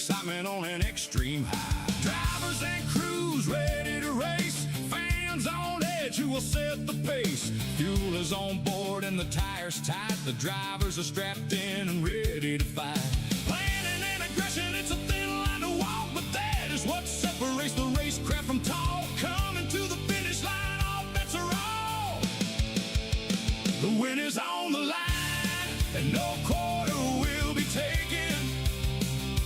excitement on an extreme high. Drivers and crews ready to race, fans on edge who will set the pace. Fuel is on board and the tires tight, the drivers are strapped in and ready to fight. Planning and aggression, it's a thin line to walk, but that is what separates the racecraft from talk. Coming to the finish line, all bets are off. The win is on the line, and no quarter will be taken.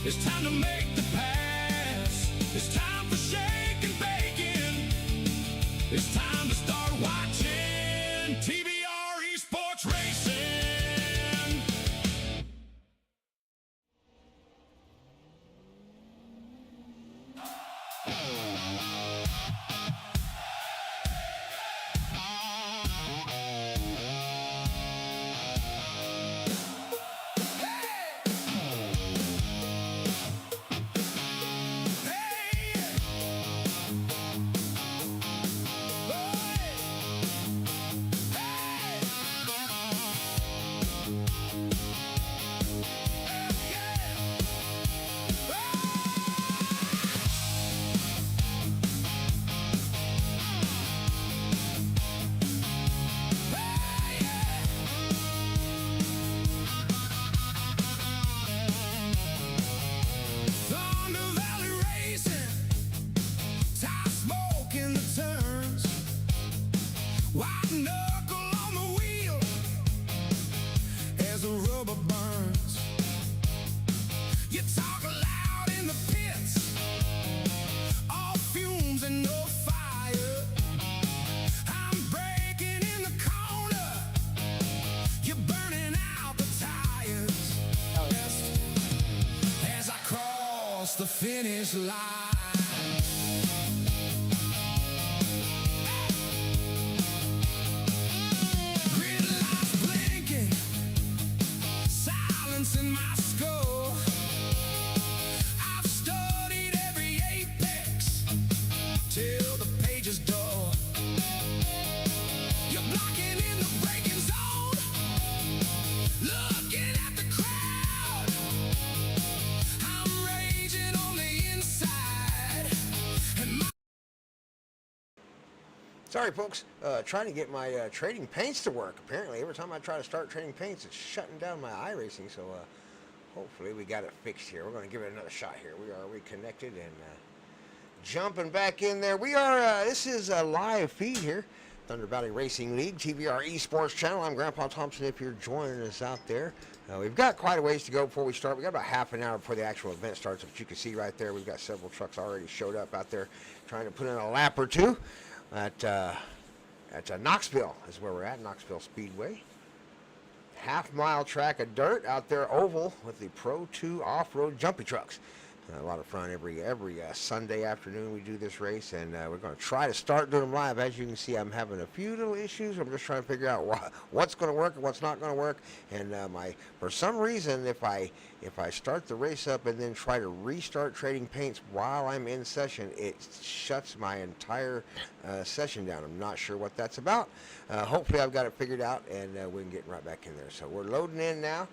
It's time to make the pass. It's time for shake and bacon. It's time to start watching TVR-Esports racing. The finish line. Grid lights blinking, silence in my skull. I've studied every apex till the page is dull. You're blocking in the braking zone, looking at the crowd. I'm raging on the inside. Sorry, folks. Trying to get my trading paints to work. Apparently, every time I try to start trading paints, it's shutting down my iRacing. So, hopefully, we got it fixed here. We're going to give it another shot here. We are reconnected and jumping back in there. We are. This is a live feed here, Thunder Valley Racing League TVR-Esports channel. I'm Grandpa Thompson. If you're joining us out there, we've got quite a ways to go before we start. We got about half an hour before the actual event starts. But you can see right there, we've got several trucks already showed up out there, trying to put in a lap or two. At Knoxville is where we're at, Knoxville Speedway. Half-mile track of dirt out there, oval, with the PRO2 off-road jumpy trucks. A lot of fun every Sunday afternoon we do this race, and we're going to try to start doing them live. As you can see, I'm having a few little issues. I'm just trying to figure out what's going to work and what's not going to work. And for some reason, if I start the race up and then try to restart trading paints while I'm in session, it shuts my entire session down. I'm not sure what that's about. Hopefully, I've got it figured out, and we can get right back in there. So we're loading in now,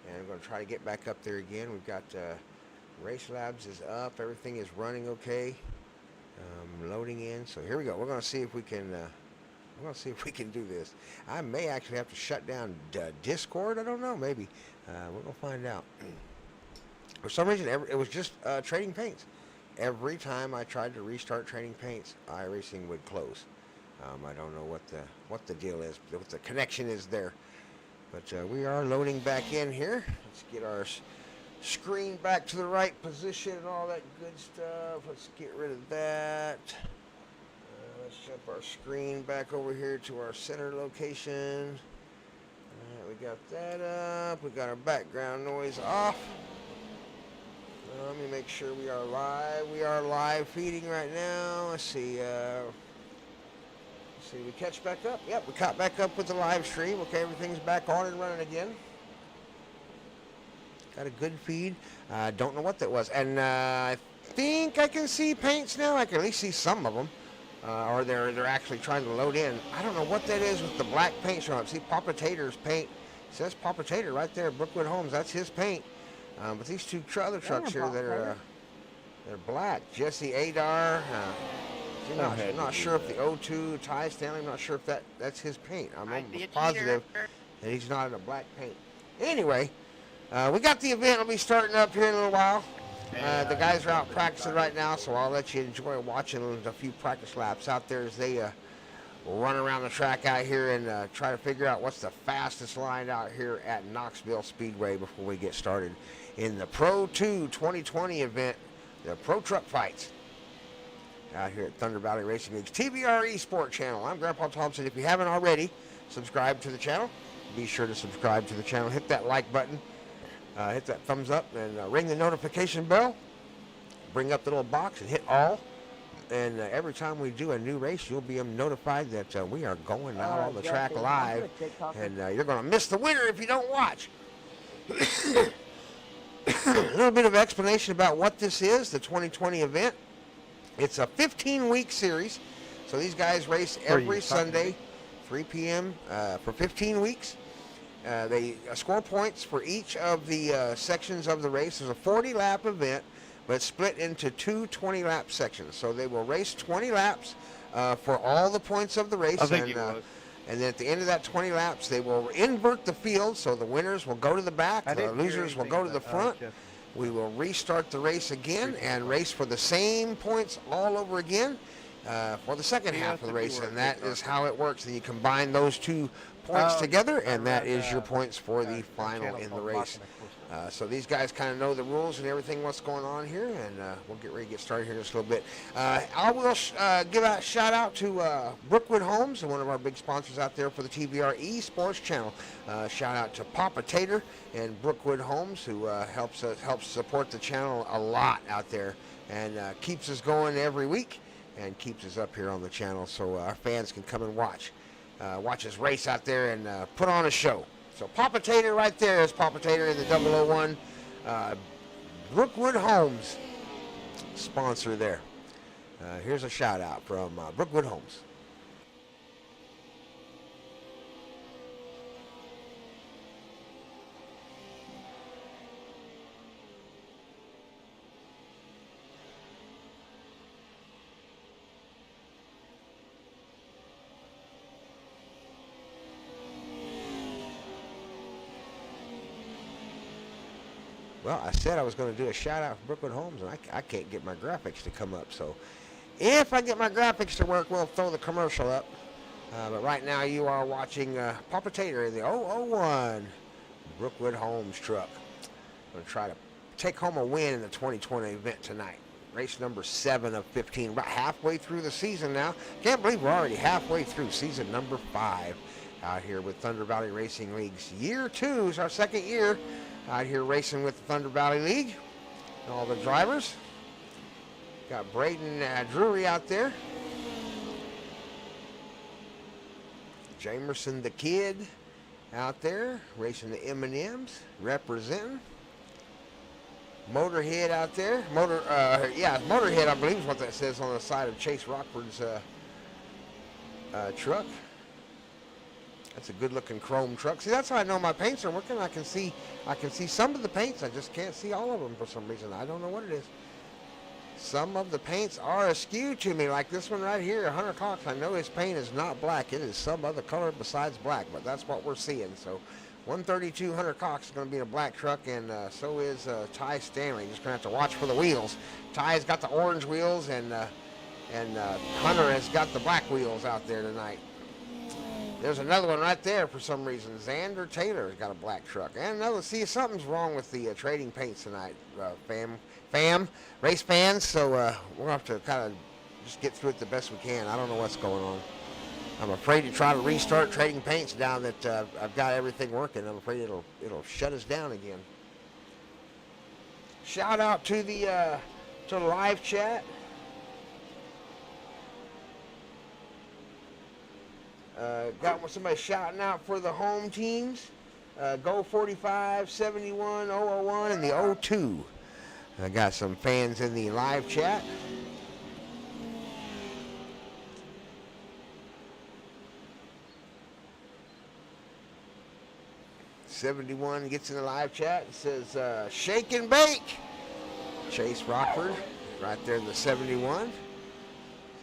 and I'm going to try to get back up there again. We've got Race Labs is up. Everything is running okay. Loading in. So here we go. We're going to see if we can. We're going to see if we can do this. I may actually have to shut down Discord. I don't know. Maybe. We're going to find out. For some reason, it was just trading paints. Every time I tried to restart trading paints, iRacing would close. I don't know what the deal is. What the connection is there. But we are loading back in here. Let's get our screen back to the right position and all that good stuff. Let's get rid of that. Let's jump our screen back over here to our center location. We got that up. We got our background noise off. Let me make sure we are live. We are live feeding right now. Let's see. See, we catch back up. Yep, we caught back up with the live stream. Okay, everything's back on and running again. Got a good feed. Don't know what that was. And I think I can see paints now. I can at least see some of them. Or they're actually trying to load in. I don't know what that is with the black paint showing up. See, Papa Tater's paint. It says Papa Tater right there, Brookwood Homes. That's his paint. But these two other trucks here that are they're black. Jesse Adar. I'm not sure if the O2 Ty Stanley. I'm not sure if that's his paint. I'm almost positive that he's not in a black paint. Anyway, we got the event. It'll be starting up here in a little while. The guys are out practicing right now, so I'll let you enjoy watching a few practice laps out there as they run around the track out here and try to figure out what's the fastest line out here at Knoxville Speedway before we get started in the Pro2 2020 event, the Pro Truck Fights, out here at Thunder Valley Racing League's TVR-Esports channel. I'm Grandpa Thompson. If you haven't already subscribed to the channel, be sure to subscribe to the channel. Hit that like button, hit that thumbs up, and ring the notification bell. Bring up the little box and hit all. And every time we do a new race, you'll be notified that we are going out on the track live. And you're going to miss the winner if you don't watch. A little bit of explanation about what this is, the 2020 event. It's a 15-week series. So these guys race every Sunday, 3 p.m. For 15 weeks. They score points for each of the sections of the race. It's a 40-lap event, but it's split into two 20-lap sections. So they will race 20 laps for all the points of the race. And then at the end of that 20 laps, they will invert the field. So the winners will go to the back, the losers will go to the front. We will restart the race again and race for the same points all over again for the second half of the race. And that is how it works. And you combine those two points together, and that is your points for the final in the race. So these guys kind of know the rules and everything, what's going on here, and we'll get ready to get started here in just a little bit. I will give a shout out to Brookwood Homes, one of our big sponsors out there for the TVR-Esports channel. Shout out to Papa Tater and Brookwood Homes, who helps support the channel a lot out there and keeps us going every week and keeps us up here on the channel so our fans can come and watch us race out there and put on a show. So Papa Tater right there is Papa Tater in the 001. Brookwood Homes sponsor there. Here's a shout out from Brookwood Homes. Well, I said I was going to do a shout out for Brookwood Homes, and I can't get my graphics to come up. So if I get my graphics to work, we'll throw the commercial up. But right now you are watching Papa Tater in the 001 Brookwood Homes truck. I'm going to try to take home a win in the 2020 event tonight. Race number 7 of 15. About halfway through the season now. Can't believe we're already halfway through season number 5 out here with Thunder Valley Racing League's year 2 is our second year out here racing with the Thunder Valley League and all the drivers. Got Braden Drury out there. Jamerson the Kid out there racing the M&Ms, representing. Motorhead out there. Motorhead, I believe is what that says on the side of Chase Rockford's truck. That's a good-looking chrome truck. See, that's how I know my paints are working. I can see some of the paints. I just can't see all of them for some reason. I don't know what it is. Some of the paints are askew to me, like this one right here, Hunter Cox. I know his paint is not black. It is some other color besides black, but that's what we're seeing. So 132 Hunter Cox is going to be in a black truck, and so is Ty Stanley. Just going to have to watch for the wheels. Ty's got the orange wheels, and Hunter has got the black wheels out there tonight. There's another one right there for some reason. Xander Taylor's got a black truck. And another, see, something's wrong with the trading paints tonight, race fans. So we're going to have to kind of just get through it the best we can. I don't know what's going on. I'm afraid to try to restart trading paints down that I've got everything working. I'm afraid it'll shut us down again. Shout out to the live chat. Got somebody shouting out for the home teams. Go 45, 71, 001, and the 02. I got some fans in the live chat. 71 gets in the live chat and says, shake and bake. Chase Rockford, right there in the 71.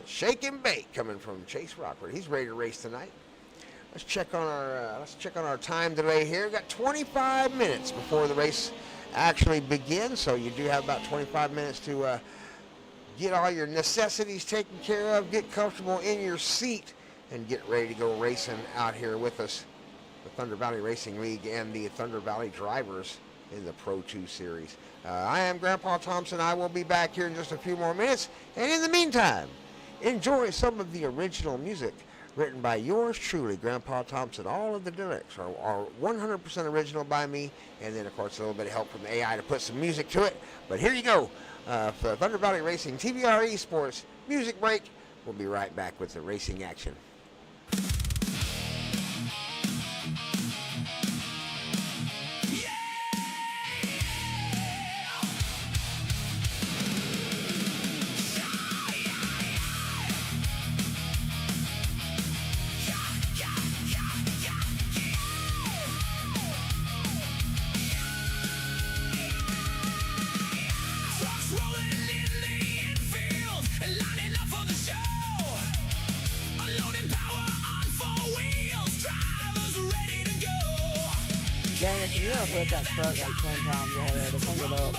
Shake and bake coming from Chase Rockford. He's ready to race tonight. Let's check on our time delay here. We've got 25 minutes before the race actually begins, so you do have about 25 minutes to get all your necessities taken care of, get comfortable in your seat, and get ready to go racing out here with us. The Thunder Valley Racing League and the Thunder Valley drivers in the Pro 2 Series. I am Grandpa Thompson. I will be back here in just a few more minutes, and in the meantime, enjoy some of the original music written by yours truly, Grandpa Thompson. All of the lyrics are 100% original by me, and then, of course, a little bit of help from the AI to put some music to it. But here you go, for Thunder Valley Racing TVR-Esports music break. We'll be right back with the racing action. Dang, if you're gonna put that start like 10 times, you had to think it up.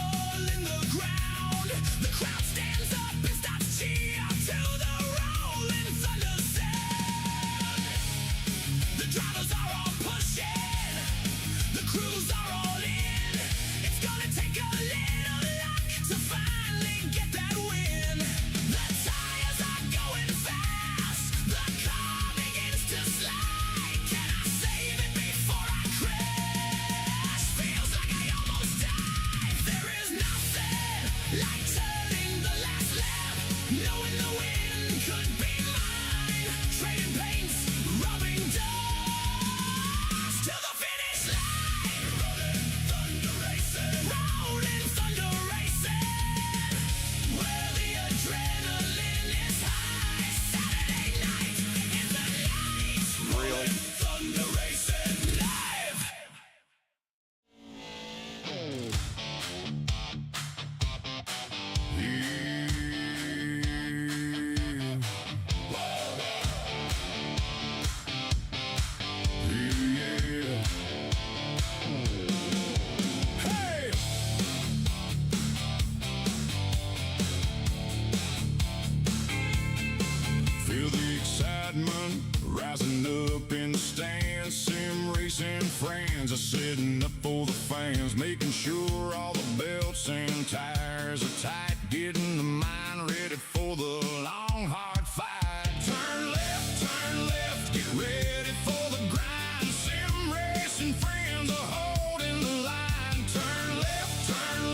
Rising up in the stands, sim racing friends are setting up for the fans, making sure all the belts and tires are tight, getting the mind ready for the long hard fight. Turn left, get ready for the grind. Sim racing friends are holding the line. Turn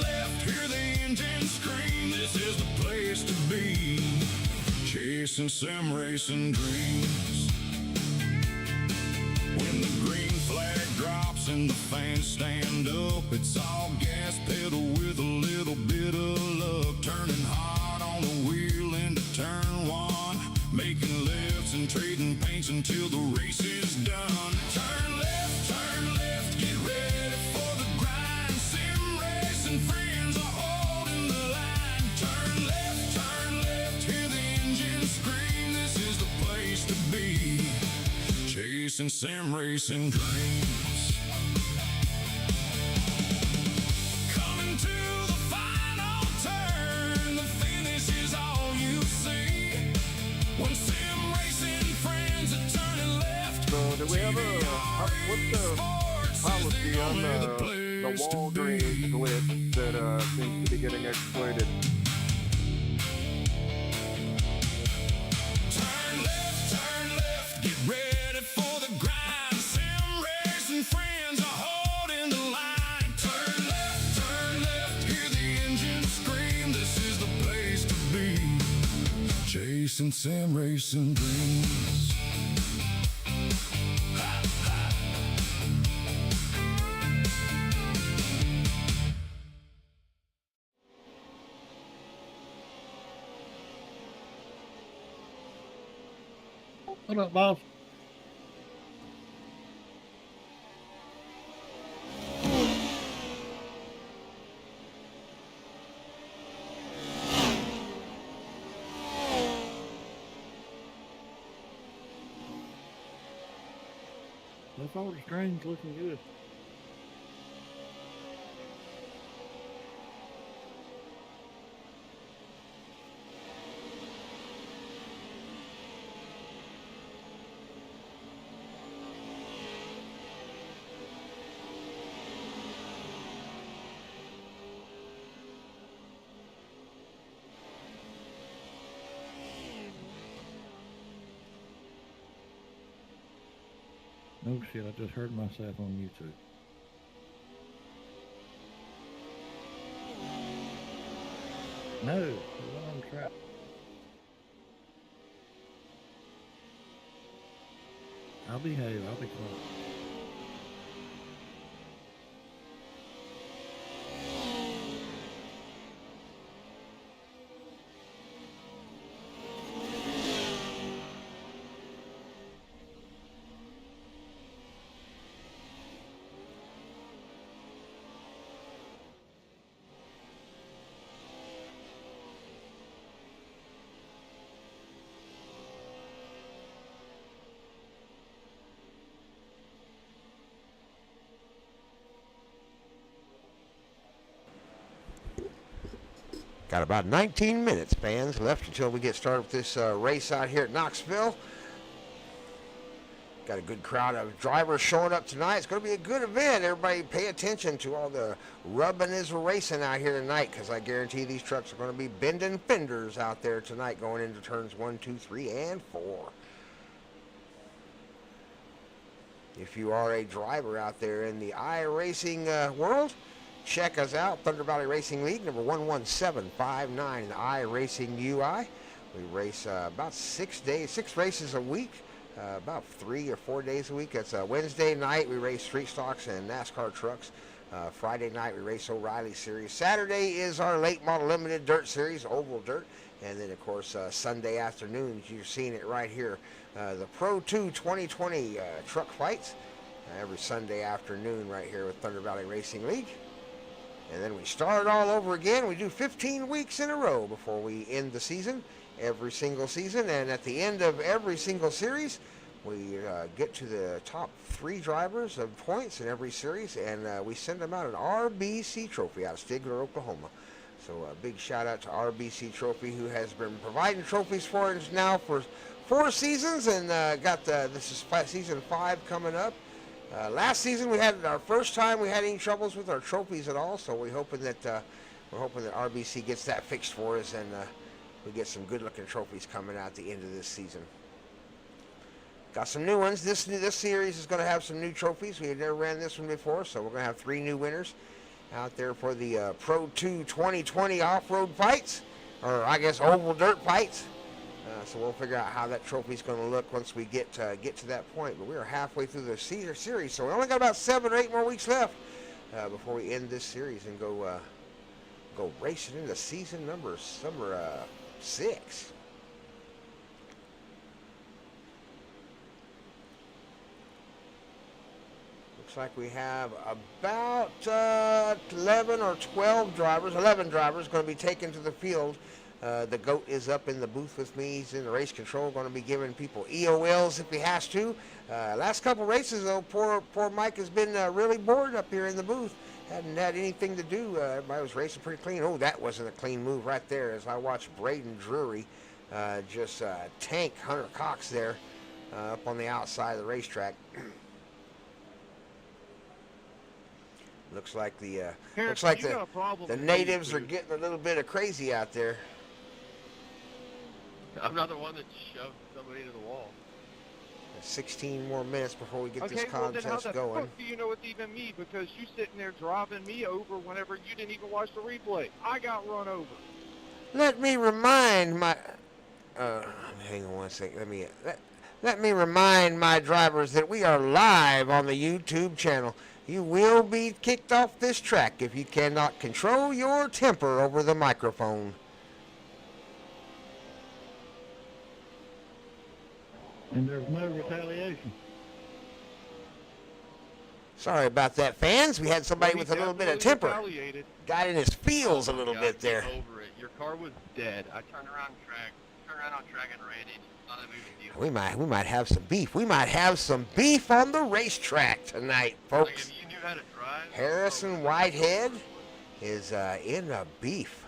left, hear the engine scream. This is the place to be, chasing sim racing dreams. When the green flag drops and the fans stand up, it's all gas pedal with a little bit of luck. Turning hard on the wheel into turn one, making lefts and trading paints until the race is done. Turn left, get ready for the grind. Sim racing friends are holding the line. Turn left, hear the engine scream. This is the place to be, chasing sim racing dreams. Coming to the final turn, the finish is all you see. When sim racing friends are turning left. So do we have what's the policy on the Walgreens glitch that seems to be getting exploited? Turn left, get ready for the grind. Sim racing friends are holding the line. Turn left, hear the engine scream. This is the place to be, chasing sim racing dreams. What up, Bob? So far the string's looking good. Oh shit, I just heard myself on YouTube. No, we're on track. I'll behave, I'll be quiet. Got about 19 minutes, fans, left until we get started with this race out here at Knoxville. Got a good crowd of drivers showing up tonight. It's going to be a good event. Everybody pay attention to all the rubbing is racing out here tonight, because I guarantee these trucks are going to be bending fenders out there tonight going into turns 1, 2, 3, and 4. If you are a driver out there in the iRacing world, check us out, Thunder Valley Racing League, number 11759 in the iRacing UI. We race about 6 races a week, about 3 or 4 days a week. That's Wednesday night, we race street stocks and NASCAR trucks. Friday night, we race O'Reilly Series. Saturday is our late model limited dirt series, oval dirt. And then, of course, Sunday afternoons, you're seeing it right here, the PRO2 2020 truck fights every Sunday afternoon right here with Thunder Valley Racing League. And then we start all over again. We do 15 weeks in a row before we end the season, every single season. And at the end of every single series, we get to the top 3 drivers of points in every series, and we send them out an RBC trophy out of Stigler, Oklahoma. So a big shout out to RBC Trophy, who has been providing trophies for us now for 4 seasons, and this is season 5 coming up. Last season we had our first time we had any troubles with our trophies at all, so we're hoping that RBC gets that fixed for us, and we get some good-looking trophies coming out at the end of this season. Got some new ones. This series is going to have some new trophies. We had never ran this one before, so we're going to have 3 new winners out there for the PRO2 2020 off-road fights, or I guess oval dirt fights. So we'll figure out how that trophy's going to look once we get to that point. But we are halfway through the series, so we only got about 7 or 8 more weeks left before we end this series and go racing into season number 6. Looks like we have about 11 drivers going to be taken to the field. The GOAT is up in the booth with me. He's in the race control, going to be giving people EOLs if he has to. Last couple races, though, poor Mike has been really bored up here in the booth. Hadn't had anything to do. Everybody was racing pretty clean. Oh, that wasn't a clean move right there, as I watched Braden Drury just tank Hunter Cox there up on the outside of the racetrack. Looks like the natives are getting a little bit of crazy out there. I'm not the one that shoved somebody into the wall. 16 more minutes before we get this Okay, well then how contest the going. fuck do you know it's even me? Because you sitting there driving me over whenever you didn't even watch the replay. I got run over. Let me remind my... hang on one second. Let me remind my drivers that we are live on the YouTube channel. You will be kicked off this track if you cannot control your temper over the microphone. And there's no retaliation. Sorry about that, fans. We had somebody with a little bit of temper. Retaliated. Got in his feels a little bit there. Get over it. Your car was dead. I turned around track turn around on track and ran it. Not a moving deal. We might have some beef. We might have some beef on the racetrack tonight, Like, folks. if you knew how to drive. Harrison Whitehead is in a beef.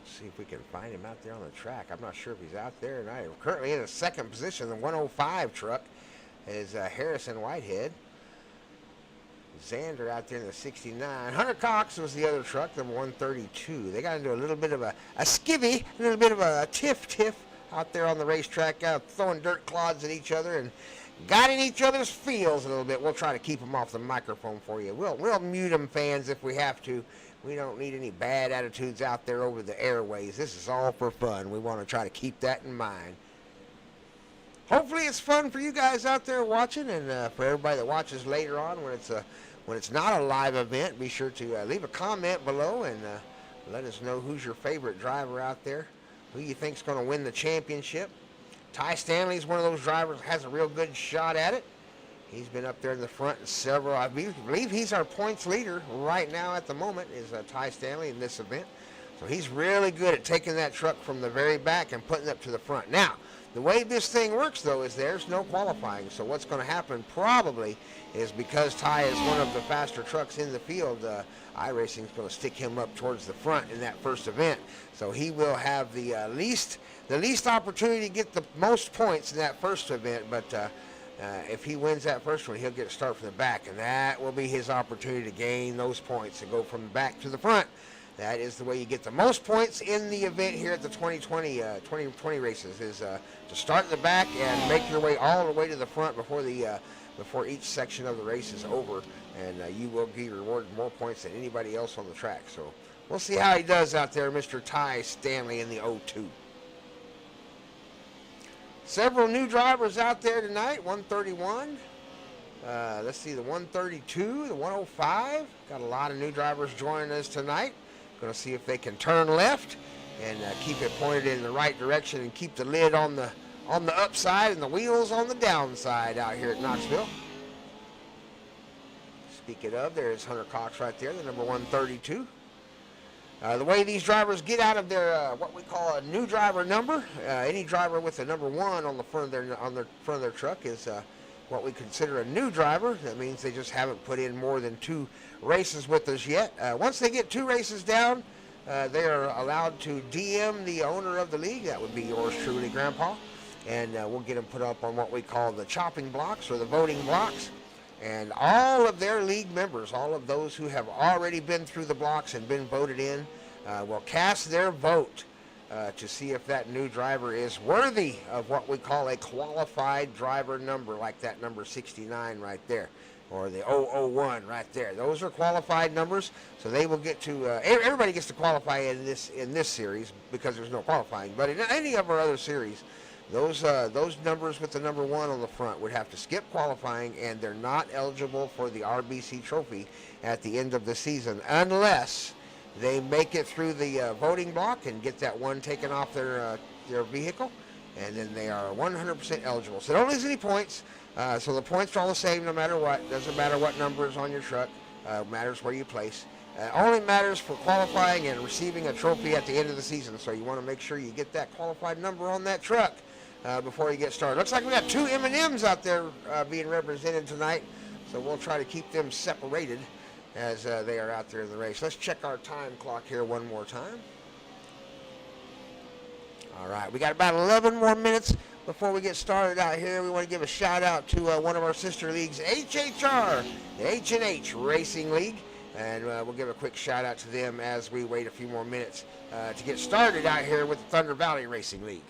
See if we can find him out there on the track. I'm not sure if he's out there tonight. Currently in the second position, the 105 truck is Harrison Whitehead. Xander out there in the 69. Hunter Cox was the other truck, number 132. They got into a little bit of a skivvy, a little bit of a tiff out there on the racetrack, throwing dirt clods at each other and got in each other's feels a little bit. We'll try to keep them off the microphone for you. We'll mute them, fans, if we have to. We don't need any bad attitudes out there over the airways. This is all for fun. We want to try to keep that in mind. Hopefully it's fun for you guys out there watching, and for everybody that watches later on when it's not a live event, be sure to leave a comment below and let us know who's your favorite driver out there, who you think's going to win the championship. Ty Stanley's one of those drivers that has a real good shot at it. He's been up there in the front in several. I believe he's our points leader right now at the moment is Ty Stanley in this event. So he's really good at taking that truck from the very back and putting it up to the front. Now, the way this thing works, though, is there's no qualifying. So what's going to happen probably is because Ty is one of the faster trucks in the field, iRacing is going to stick him up towards the front in that first event. So he will have the least opportunity to get the most points in that first event. But if he wins that first one, he'll get a start from the back, and that will be his opportunity to gain those points and go from the back to the front. That is the way you get the most points in the event here at the 2020 races, is to start in the back and make your way all the way to the front before each section of the race is over, and you will be rewarded more points than anybody else on the track. So we'll see how he does out there, Mr. Ty Stanley in the 02. Several new drivers out there tonight, 131. Let's see, the 132, the 105. Got a lot of new drivers joining us tonight. Going to see if they can turn left and keep it pointed in the right direction and keep the lid on the upside and the wheels on the downside out here at Knoxville. Speaking of, there's Hunter Cox right there, the number 132. The way these drivers get out of their what we call a new driver number, any driver with a number 1 on the front of their truck is what we consider a new driver. That means they just haven't put in more than 2 races with us yet. Once they get 2 races down, they are allowed to DM the owner of the league. That would be yours truly, Grandpa. And we'll get them put up on what we call the chopping blocks or the voting blocks. And all of their league members, all of those who have already been through the blocks and been voted in, will cast their vote to see if that new driver is worthy of what we call a qualified driver number, like that number 69 right there, or the 001 right there. Those are qualified numbers, so they will get to, everybody gets to qualify in this series because there's no qualifying. But in any of our other series, those numbers with the number 1 on the front would have to skip qualifying, and they're not eligible for the RBC trophy at the end of the season unless they make it through the voting block and get that 1 taken off their vehicle, and then they are 100% eligible. So they don't lose any points. So the points are all the same no matter what. Doesn't matter what number is on your truck. Matters where you place. Only matters for qualifying and receiving a trophy at the end of the season. So you want to make sure you get that qualified number on that truck before you get started. Looks like we got 2 M&Ms out there being represented tonight. So we'll try to keep them separated as they are out there in the race. Let's check our time clock here one more time. All right, we got about 11 more minutes before we get started out here. We want to give a shout out to one of our sister leagues, HHR, the H&H Racing League. And we'll give a quick shout out to them as we wait a few more minutes to get started out here with the Thunder Valley Racing League.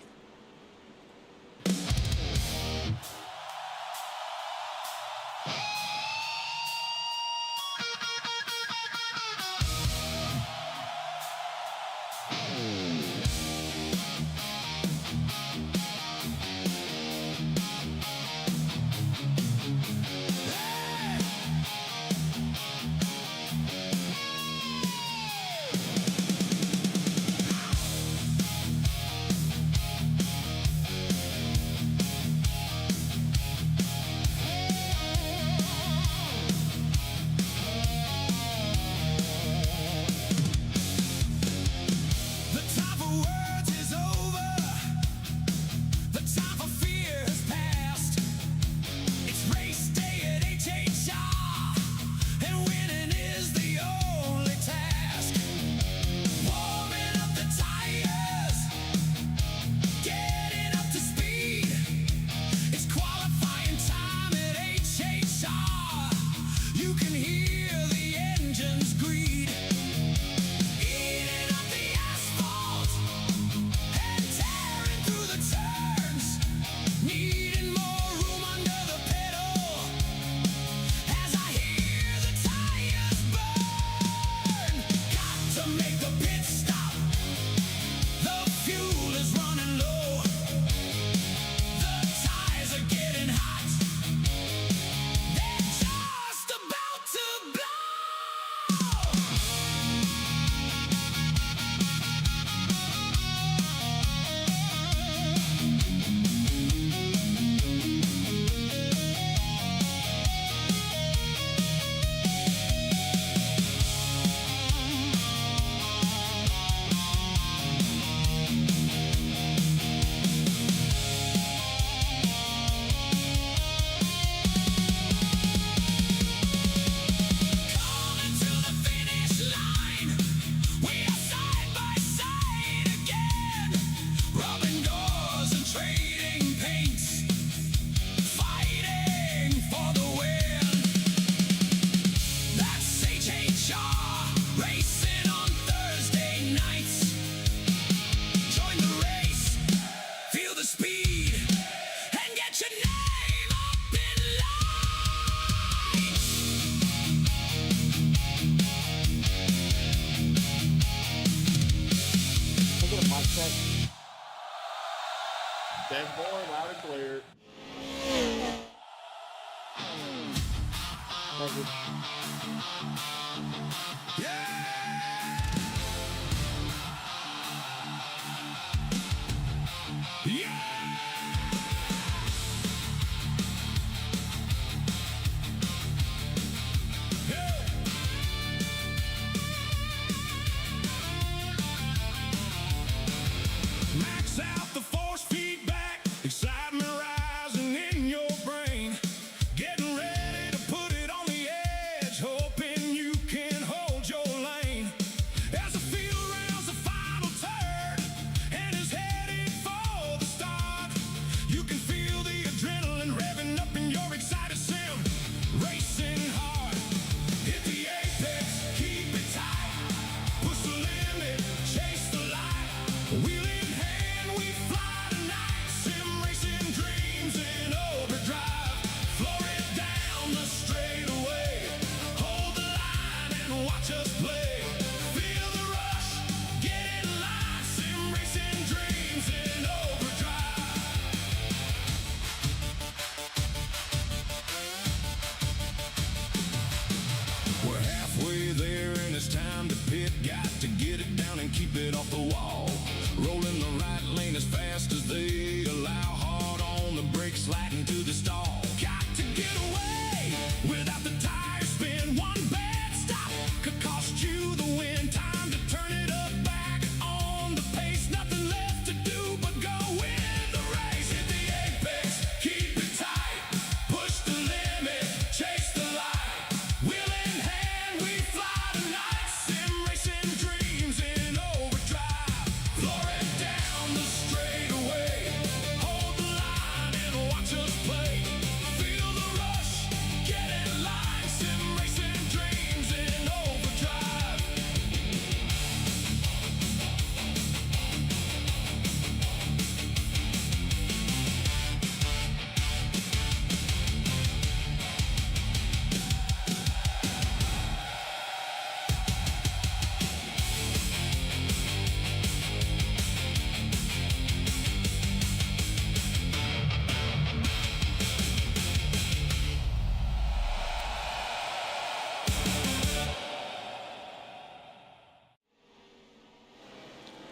10 loud and clear. Thank you. Max out the force feedback, excitement rising in your brain. Getting ready to put it on the edge, hoping you can hold your lane. As the field rounds the final turn and is headed for the start, you can feel the adrenaline revving up in your excited sim. Racing hard, hit the apex, keep it tight. Push the limit, chase the light. Wheel in hand, we fly tonight. Sim racing dreams in overdrive. Floor it down the straightaway. Hold the line and watch us play. Feel the rush, get in line. Sim racing dreams in overdrive. We're halfway there and it's time to pit. Got to get it down and keep it off the wall. Rolling the right lane as fast as they allow. Hard on the brakes, sliding to the stall. Got to get away without the tire spin. One bad stop could cost you the win. Time to turn it up, back on the pace. Nothing left to do but go win the race. Hit the apex, keep it tight. Push the limit, chase the light. Wheel in hand, we fly tonight. Sim racing dreams in overdrive. Floor it down the straightaway. Hold the line and watch us play. Feel the rush, get in line. Sim racing dreams in overdrive.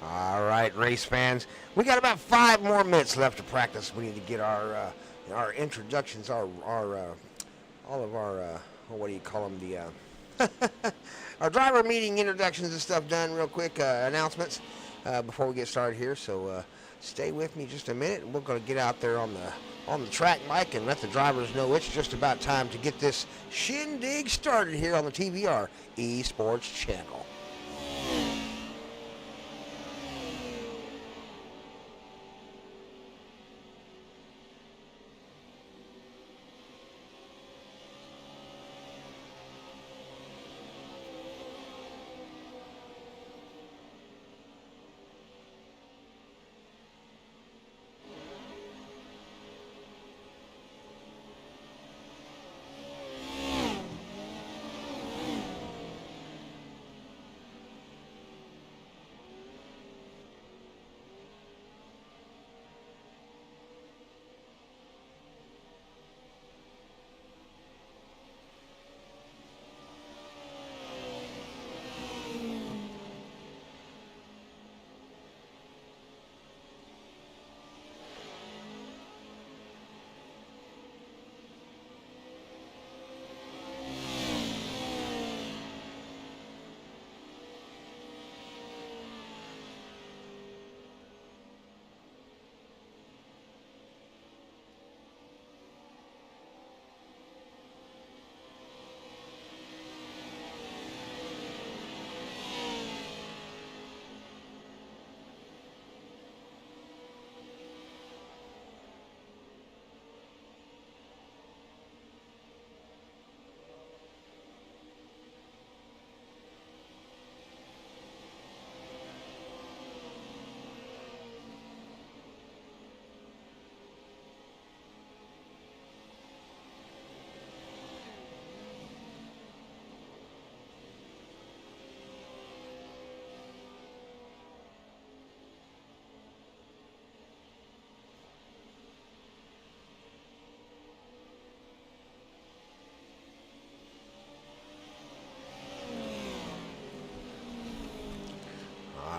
All right, race fans, we got about 5 more minutes left to practice. We need to get our introductions, all of our what do you call them, the our driver meeting introductions and stuff done real quick, announcements before we get started here. So stay with me just a minute, and we're going to get out there on the track mic and let the drivers know it's just about time to get this shindig started here on the TVR Esports channel.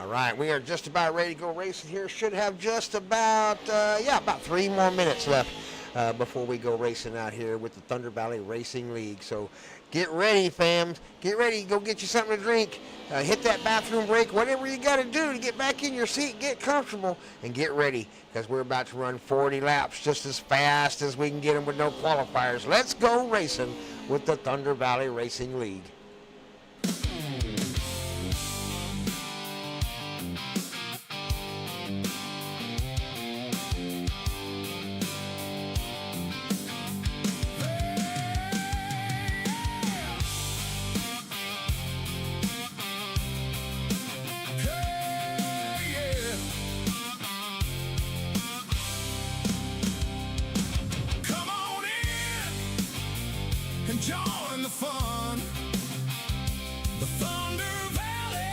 All right, we are just about ready to go racing here. Should have just about, about 3 more minutes left before we go racing out here with the Thunder Valley Racing League. So get ready, fam. Get ready. Go get you something to drink. Hit that bathroom break. Whatever you got to do to get back in your seat, get comfortable, and get ready because we're about to run 40 laps just as fast as we can get them with no qualifiers. Let's go racing with the Thunder Valley Racing League. Join the fun. The Thunder Valley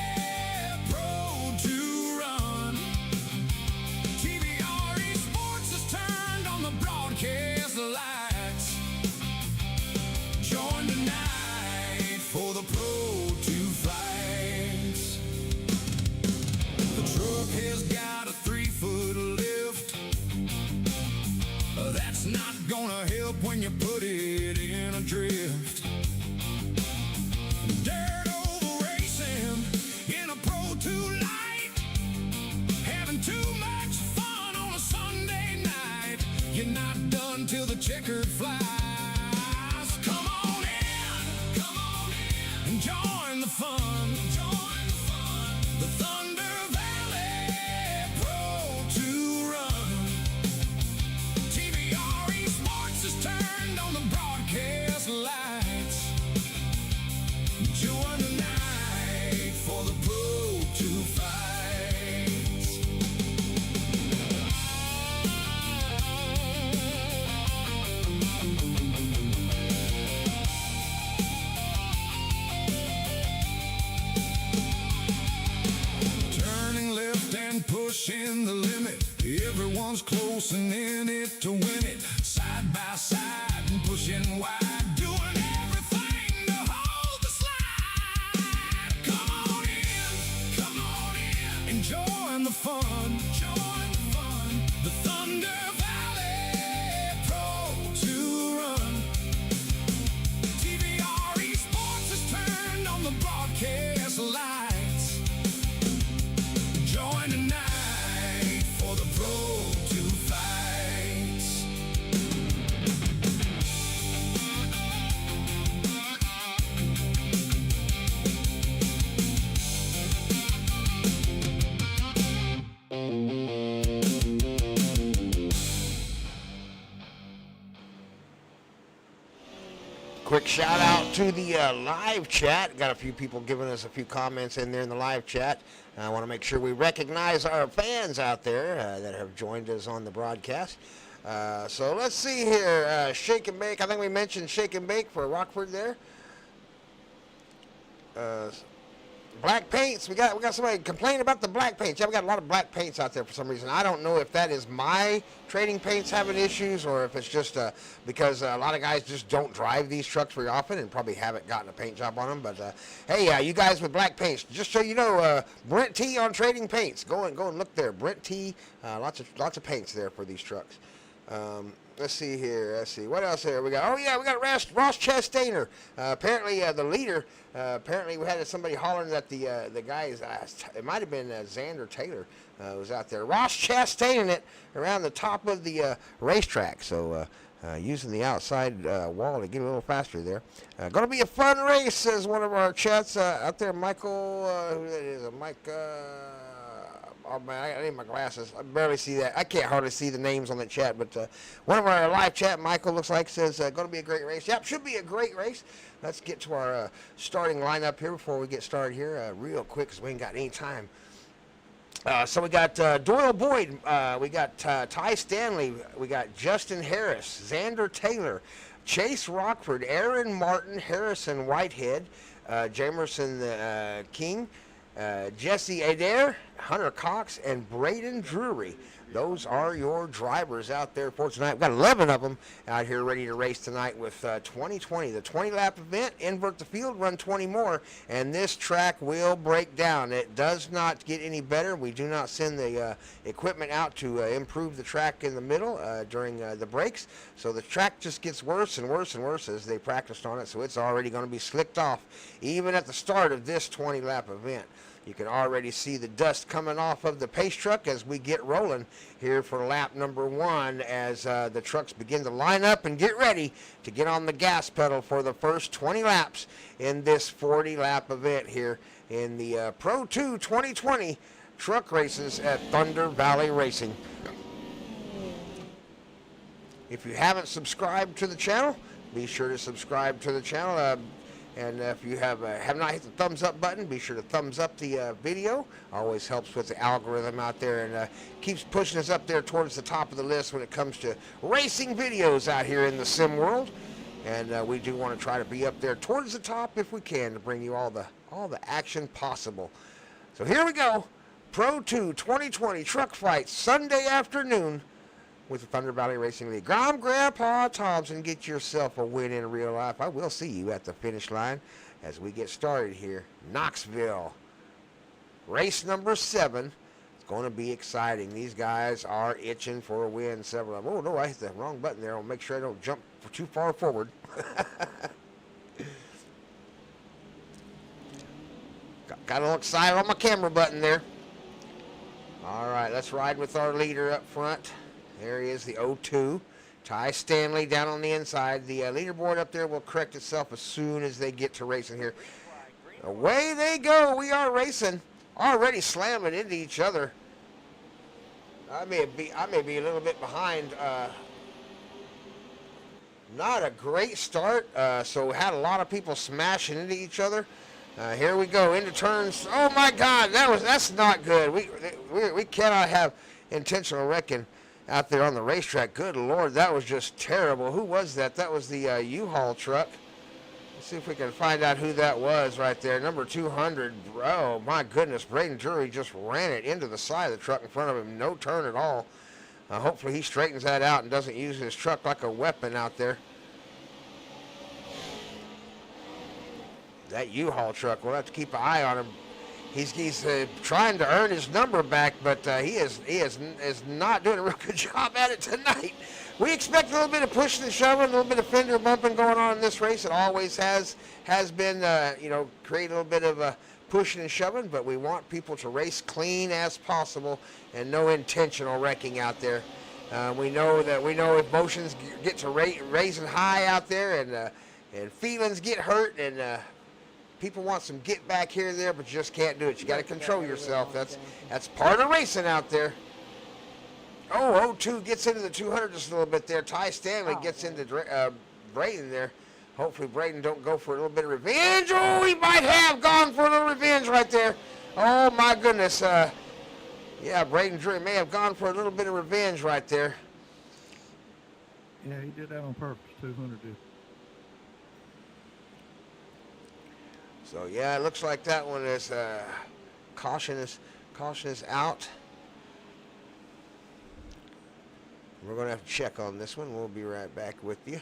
PRO2 run. TVR-Esports has turned on the broadcast lights. Join tonight for the PRO2 fights. The truck has got a 3-foot lift. That's not gonna help when you put it in a drift. Dirt oval racing in a PRO2 Lite. Having too much fun on a Sunday night. You're not done till the checkered flies. Come on in and join the fun. Join the fun. The Thunder Valley PRO2 run. TVR-Esports has turned on the broadcast lights. Join tonight for the PRO2 fights. Turning left and pushing the limit. Everyone's closing in it to win it. Side by side and pushing wide. Doing everything to hold the slide. Come on in, and join the fun. Join the fun. The Thunder Valley PRO2 run. TVR-Esports has turned on the broadcast lights. Join tonight for the PRO2 fights. Quick shout out to the live chat. Got a few people giving us a few comments in there in the live chat. I want to make sure we recognize our fans out there that have joined us on the broadcast. So let's see here. Shake and Bake. I think we mentioned Shake and Bake for Rockford there. Black paints. We got somebody complaining about the black paints. Yeah, we got a lot of black paints out there for some reason. I don't know if that is my trading paints having issues or if it's just because a lot of guys just don't drive these trucks very often and probably haven't gotten a paint job on them. But hey, you guys with black paints, just so you know, Brent T on Trading Paints. Go and look there. Brent T. Lots of paints there for these trucks. Let's see here. Let's see. What else here we got? Oh, yeah, we got Ross Chastainer. Apparently, the leader, apparently we had somebody hollering that the guys, it might have been Xander Taylor was out there. Ross Chastaining it around the top of the racetrack. So, using the outside wall to get a little faster there. Going to be a fun race, says one of our chats out there. Michael, who that is? Mike, oh man, I need my glasses. I barely see that. I can't hardly see the names on the chat, but one of our live chat, Michael, looks like says going to be a great race. Yep, should be a great race. Let's get to our starting lineup here before we get started here real quick because we ain't got any time. So we got Doyle Boyd, we got Ty Stanley, we got Justin Harris, Xander Taylor, Chase Rockford, Aaron Martin, Harrison Whitehead, Jamerson King, Jesse Adair, Hunter Cox and Braden Drury. Those are your drivers out there for tonight. We've got 11 of them out here ready to race tonight with 2020. The 20-lap event, invert the field, run 20 more, and this track will break down. It does not get any better. We do not send the equipment out to improve the track in the middle during the breaks. So the track just gets worse and worse and worse as they practiced on it, so it's already going to be slicked off even at the start of this 20-lap event. You can already see the dust coming off of the pace truck as we get rolling here for lap number 1 as the trucks begin to line up and get ready to get on the gas pedal for the first 20 laps in this 40-lap event here in the Pro2 2020 truck races at Thunder Valley Racing. If you haven't subscribed to the channel, be sure to subscribe to the channel. And if you have not hit the thumbs up button, be sure to thumbs up the video. Always helps with the algorithm out there and keeps pushing us up there towards the top of the list when it comes to racing videos out here in the sim world. And we do want to try to be up there towards the top if we can to bring you all the action possible. So here we go. Pro2 2020 truck fight Sunday afternoon with the Thunder Valley Racing League. I'm Grandpa Thompson. Get yourself a win in real life. I will see you at the finish line as we get started here. Knoxville. Race number 7. It's going to be exciting. These guys are itching for a win. Several of them. Oh, no, I hit the wrong button there. I'll make sure I don't jump too far forward. Got a little excited on my camera button there. All right, let's ride with our leader up front. There he is, the 02. Ty Stanley down on the inside. The leaderboard up there will correct itself as soon as they get to racing here. Away they go. We are racing. Already slamming into each other. I may be a little bit behind. Not a great start. So we had a lot of people smashing into each other. Here we go into turns. Oh my God, that's not good. We cannot have intentional wrecking out there on the racetrack. Good Lord, that was just terrible. Who was that? That was the U-Haul truck. Let's see if we can find out who that was right there. Number 200. Oh my goodness, Braden Drury just ran it into the side of the truck in front of him. No turn at all. Hopefully he straightens that out and doesn't use his truck like a weapon out there. That U-Haul truck, we'll have to keep an eye on him. He's trying to earn his number back, but he is not doing a real good job at it tonight. We expect a little bit of pushing and shoving, a little bit of fender bumping going on in this race. It always has been, create a little bit of pushing and shoving, but we want people to race clean as possible and no intentional wrecking out there. We know if emotions get to raising high out there and feelings get hurt and people want some get back here and there, but you just can't do it. You got to control yourself. That's part of racing out there. Oh, 02 gets into the 200 just a little bit there. Ty Stanley gets into Braden there. Hopefully Braden don't go for a little bit of revenge. Oh, he might have gone for a little revenge right there. Oh, my goodness. Yeah, Braden Drury may have gone for a little bit of revenge right there. Yeah, he did that on purpose. 200 did. So yeah, it looks like that one is caution is out. We're going to have to check on this one. We'll be right back with you.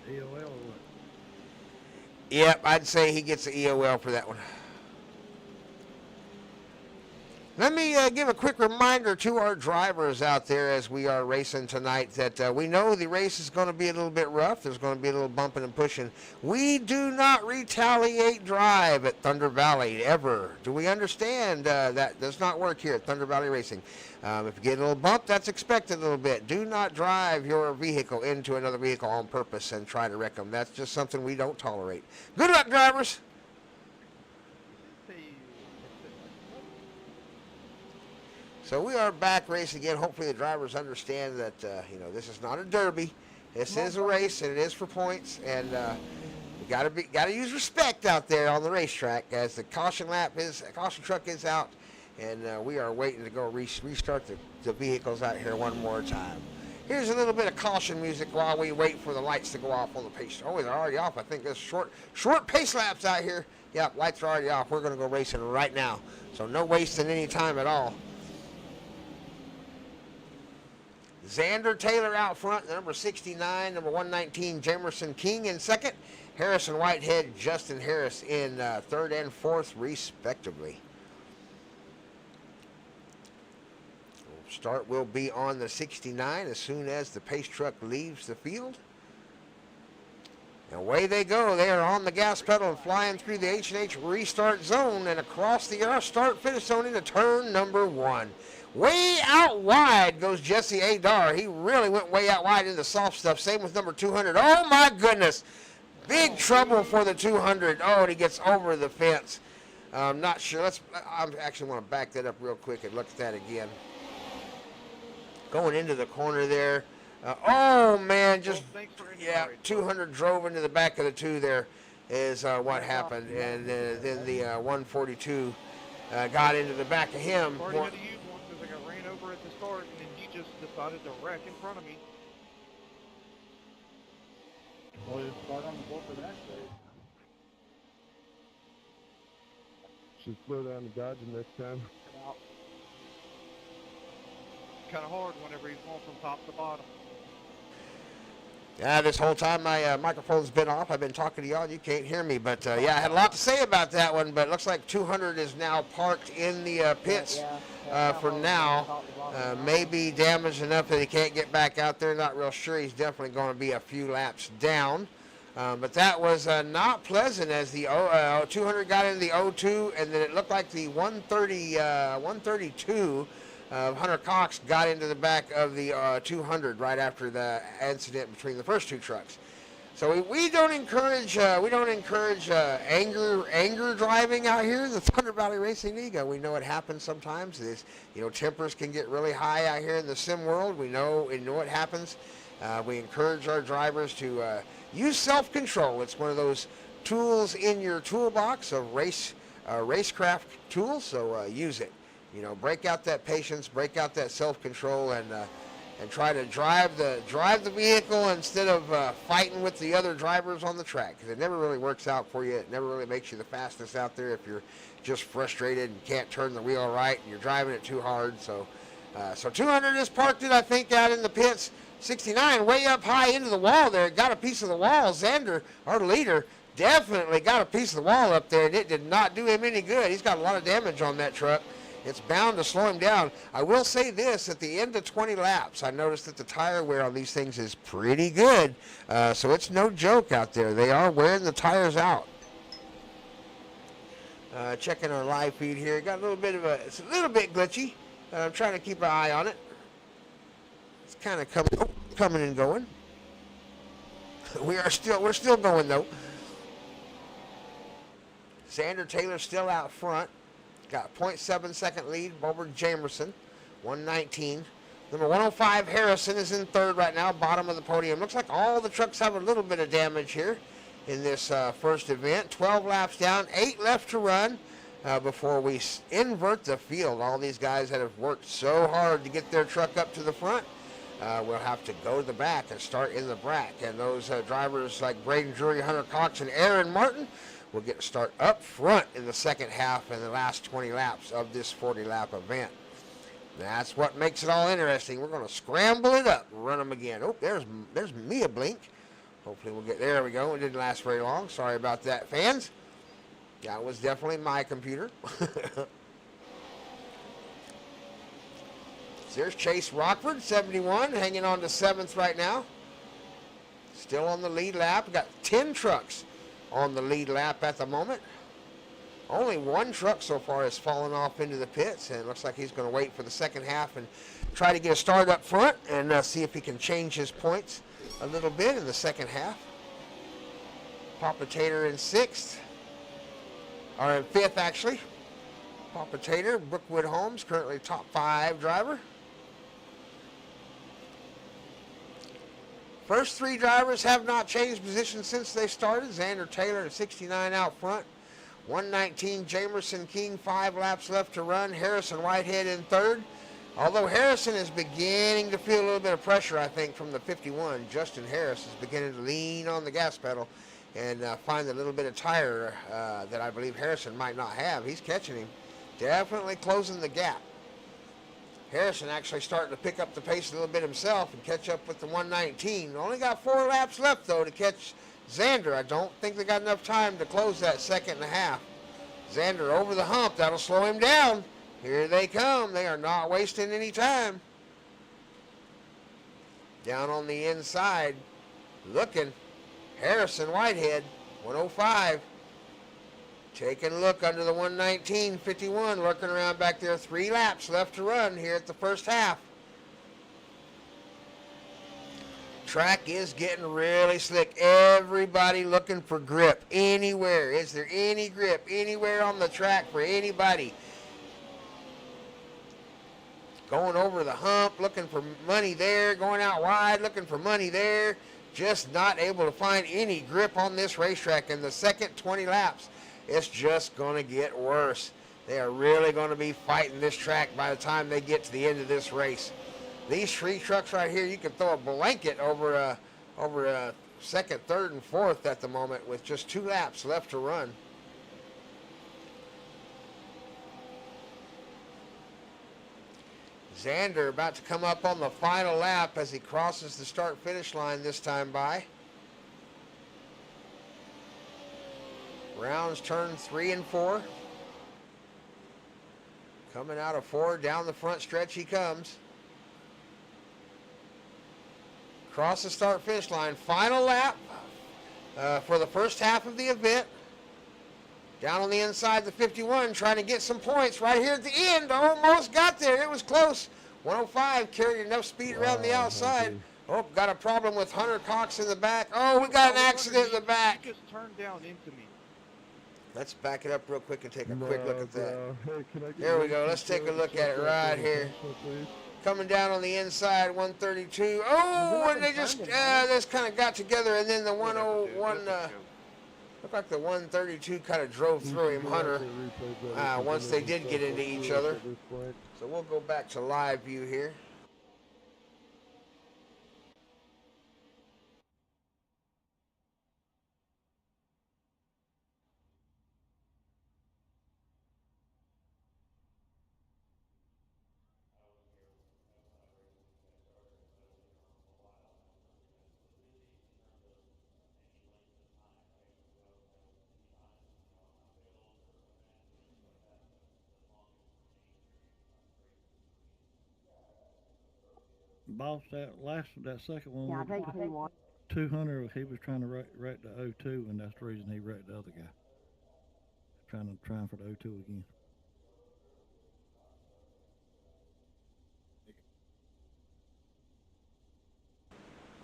EOL or what? Yep, I'd say he gets the EOL for that one. Let me give a quick reminder to our drivers out there as we are racing tonight that we know the race is going to be a little bit rough. There's going to be a little bumping and pushing. We do not retaliate drive at Thunder Valley ever. Do we understand? That does not work here at Thunder Valley Racing. If you get a little bump, that's expected a little bit. Do not drive your vehicle into another vehicle on purpose and try to wreck them. That's just something we don't tolerate. Good luck, drivers. So we are back racing again. Hopefully the drivers understand that, this is not a derby. This is a race, and it is for points. And you got to use respect out there on the racetrack as the caution truck is out and we are waiting to go restart the vehicles out here one more time. Here's a little bit of caution music while we wait for the lights to go off on the pace. Oh, they're already off. I think there's short pace laps out here. Yep, lights are already off. We're going to go racing right now. So no wasting any time at all. Xander Taylor out front, number 69, number 119, Jamerson King in second. Harrison Whitehead, Justin Harris in third and fourth, respectively. Start will be on the 69 as soon as the pace truck leaves the field. And away they go. They are on the gas pedal and flying through the H&H restart zone and across the start-finish zone into turn number 1. Way out wide goes Jesse Adar. He really went way out wide into the soft stuff. Same with number 200. Oh, my goodness. Big trouble for the 200. Oh, and he gets over the fence. I'm not sure. I actually want to back that up real quick and look at that again. Going into the corner there. Oh, man, just, yeah, 200 drove into the back of the 2 there is what happened. And then the 142 got into the back of him. Party had to use one because I got ran over at the start, and then you just decided to wreck in front of me. Well, you start on the board for that day. Should slow down the dodging next time. Kind of hard whenever he's going from top to bottom. Yeah, this whole time my microphone's been off. I've been talking to y'all. You can't hear me. But, yeah, I had a lot to say about that one. But it looks like 200 is now parked in the pits for now. Maybe damaged enough that he can't get back out there. Not real sure. He's definitely going to be a few laps down. But that was not pleasant as the 200 got into the 02. And then it looked like the 132 Hunter Cox got into the back of the 200 right after the incident between the first 2 trucks. So we don't encourage anger driving out here in the Thunder Valley Racing League. We know it happens sometimes. Tempers can get really high out here in the sim world. We know it happens. We encourage our drivers to use self-control. It's one of those tools in your toolbox of racecraft tools. So use it. Break out that patience, break out that self-control, and try to drive the vehicle instead of fighting with the other drivers on the track. Because it never really works out for you. It never really makes you the fastest out there if you're just frustrated and can't turn the wheel right and you're driving it too hard. So 200 is parked it, I think, out in the pits. 69 way up high into the wall there. Got a piece of the wall. Xander, our leader, definitely got a piece of the wall up there, and it did not do him any good. He's got a lot of damage on that truck. It's bound to slow him down. I will say this, at the end of 20 laps, I noticed that the tire wear on these things is pretty good. So it's no joke out there. They are wearing the tires out. Checking our live feed here. Got it's a little bit glitchy. I'm trying to keep an eye on it. It's kind of coming and going. We're still going though. Xander Taylor still out front. Got a 0.7 second lead over Jamerson, 119. Number 105, Harrison, is in third right now, bottom of the podium. Looks like all the trucks have a little bit of damage here in this first event. 12 laps down, 8 left to run before we invert the field. All these guys that have worked so hard to get their truck up to the front will have to go to the back and start in the back. And those drivers like Braden Drury, Hunter Cox, and Aaron Martin will get to start up front in the second half and the last 20 laps of this 40-lap event. That's what makes it all interesting. We're going to scramble it up, run them again. Oh, there's me a blink. Hopefully we'll get there. We go. It didn't last very long. Sorry about that, fans. That was definitely my computer. There's Chase Rockford, 71, hanging on to 7th right now. Still on the lead lap. We've got 10 trucks on the lead lap at the moment. Only 1 truck so far has fallen off into the pits, and it looks like he's going to wait for the second half and try to get a start up front and see if he can change his points a little bit in the second half. Papa Tater in 6th, or in 5th actually. Papa Tater, Brookwood Holmes, currently top 5 driver. First 3 drivers have not changed position since they started. Xander Taylor at 69 out front. 119, Jamerson King, 5 laps left to run. Harrison Whitehead in third. Although Harrison is beginning to feel a little bit of pressure, I think, from the 51, Justin Harris is beginning to lean on the gas pedal and find a little bit of tire that I believe Harrison might not have. He's catching him. Definitely closing the gap. Harrison actually starting to pick up the pace a little bit himself and catch up with the 119. Only got 4 laps left, though, to catch Xander. I don't think they got enough time to close that second and a half. Xander over the hump. That'll slow him down. Here they come. They are not wasting any time. Down on the inside, looking. Harrison Whitehead, 105. Taking a look under the 119, 51, working around back there. 3 laps left to run here at the first half. Track is getting really slick. Everybody looking for grip anywhere. Is there any grip anywhere on the track for anybody? Going over the hump, looking for money there. Going out wide, looking for money there. Just not able to find any grip on this racetrack in the second 20 laps. It's just going to get worse. They are really going to be fighting this track by the time they get to the end of this race. These 3 trucks right here, you can throw a blanket over second, third, and fourth at the moment with just 2 laps left to run. Xander about to come up on the final lap as he crosses the start-finish line this time by. Rounds turn 3 and 4. Coming out of 4, down the front stretch he comes. Cross the start-finish line. Final lap for the first half of the event. Down on the inside, the 51, trying to get some points right here at the end. Almost got there. It was close. 105 carried enough speed around the outside. Oh, got a problem with Hunter Cox in the back. Oh, we got an accident in the back. You just turned down into me. Let's back it up real quick and take a quick look at that. There we go. Let's take a look at it right here. Coming down on the inside, 132. Oh, and they just kind of got together, and then the 101, looked like the 132 kind of drove through him, Hunter, once they did get into each other. So we'll go back to live view here. Boss, that second one, Yeah, I was think 2-1. 200, he was trying to wreck the 02, and that's the reason he wrecked the other guy. Trying for the 02 again.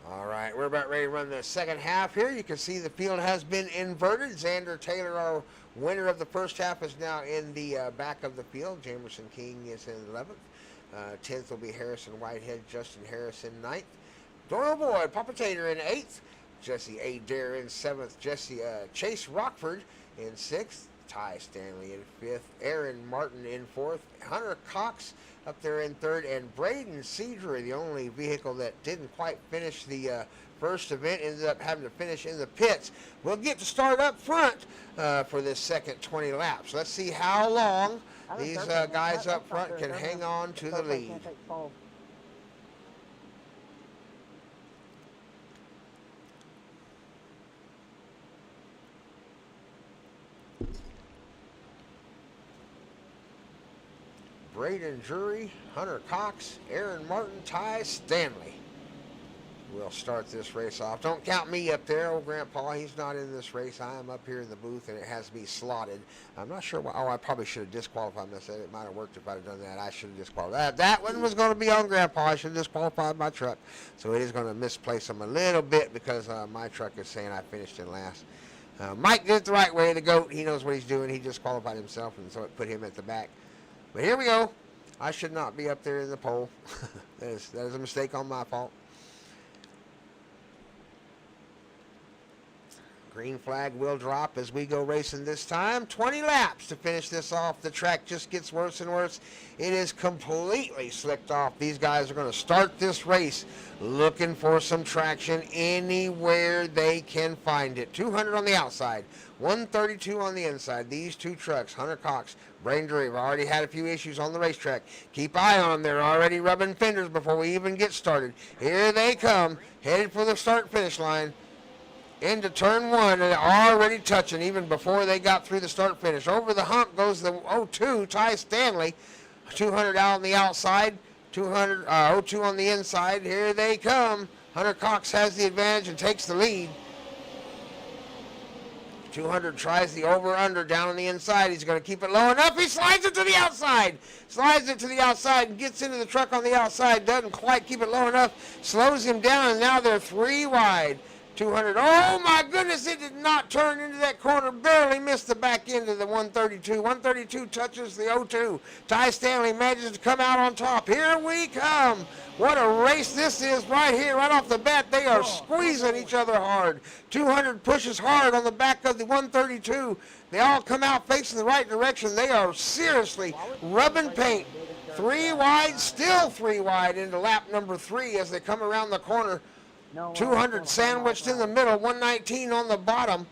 All right, we're about ready to run the second half here. You can see the field has been inverted. Xander Taylor, our winner of the first half, is now in the back of the field. Jamerson King is in 11th. 10th will be Harrison Whitehead, Justin Harrison 9th. Doyle Boyd, Papa Tater in 8th. Jesse Adair in 7th. Chase Rockford in 6th. Ty Stanley in 5th. Aaron Martin in 4th. Hunter Cox up there in 3rd. And Braden Cedra, the only vehicle that didn't quite finish the first event, ended up having to finish in the pits. We'll get to start up front for this second 20 laps. Let's see how long these guys up front can hang on to the lead. Braden Drury, Hunter Cox, Aaron Martin, Ty Stanley. We'll start this race off. Don't count me up there, old Grandpa. He's not in this race. I am up here in the booth, and it has me slotted. I'm not sure why. Oh, I probably should have disqualified myself. It might have worked if I'd have done that. I should have disqualified. That one was going to be on Grandpa. I should have disqualified my truck. So it is going to misplace him a little bit because my truck is saying I finished in last. Mike did it the right way. The GOAT, he knows what he's doing. He disqualified himself, and so it put him at the back. But here we go. I should not be up there in the pole. that is a mistake on my fault. Green flag will drop as we go racing this time. 20 laps to finish this off. The track just gets worse and worse. It is completely slicked off. These guys are going to start this race looking for some traction anywhere they can find it. 200 on the outside, 132 on the inside. These two trucks, Hunter Cox, Braden Drury, have already had a few issues on the racetrack. Keep eye on them. They're already rubbing fenders before we even get started. Here they come, headed for the start-finish line. Into turn one, and already touching even before they got through the start-finish. Over the hump goes the 02, Ty Stanley. 200 out on the outside, 200, 02 on the inside. Here they come. Hunter Cox has the advantage and takes the lead. 200 tries the over-under down on the inside. He's going to keep it low enough. He slides it to the outside. Slides it to the outside and gets into the truck on the outside. Doesn't quite keep it low enough. Slows him down, and now they're 3 wide. 200. Oh my goodness, it did not turn into that corner. Barely missed the back end of the 132. 132 touches the 02. Ty Stanley manages to come out on top. Here we come. What a race this is right here, right off the bat. They are squeezing each other hard. 200 pushes hard on the back of the 132. They all come out facing the right direction. They are seriously rubbing paint. 3 wide, still 3 wide into lap number 3 as they come around the corner. 200 sandwiched in the middle, 119 on the bottom.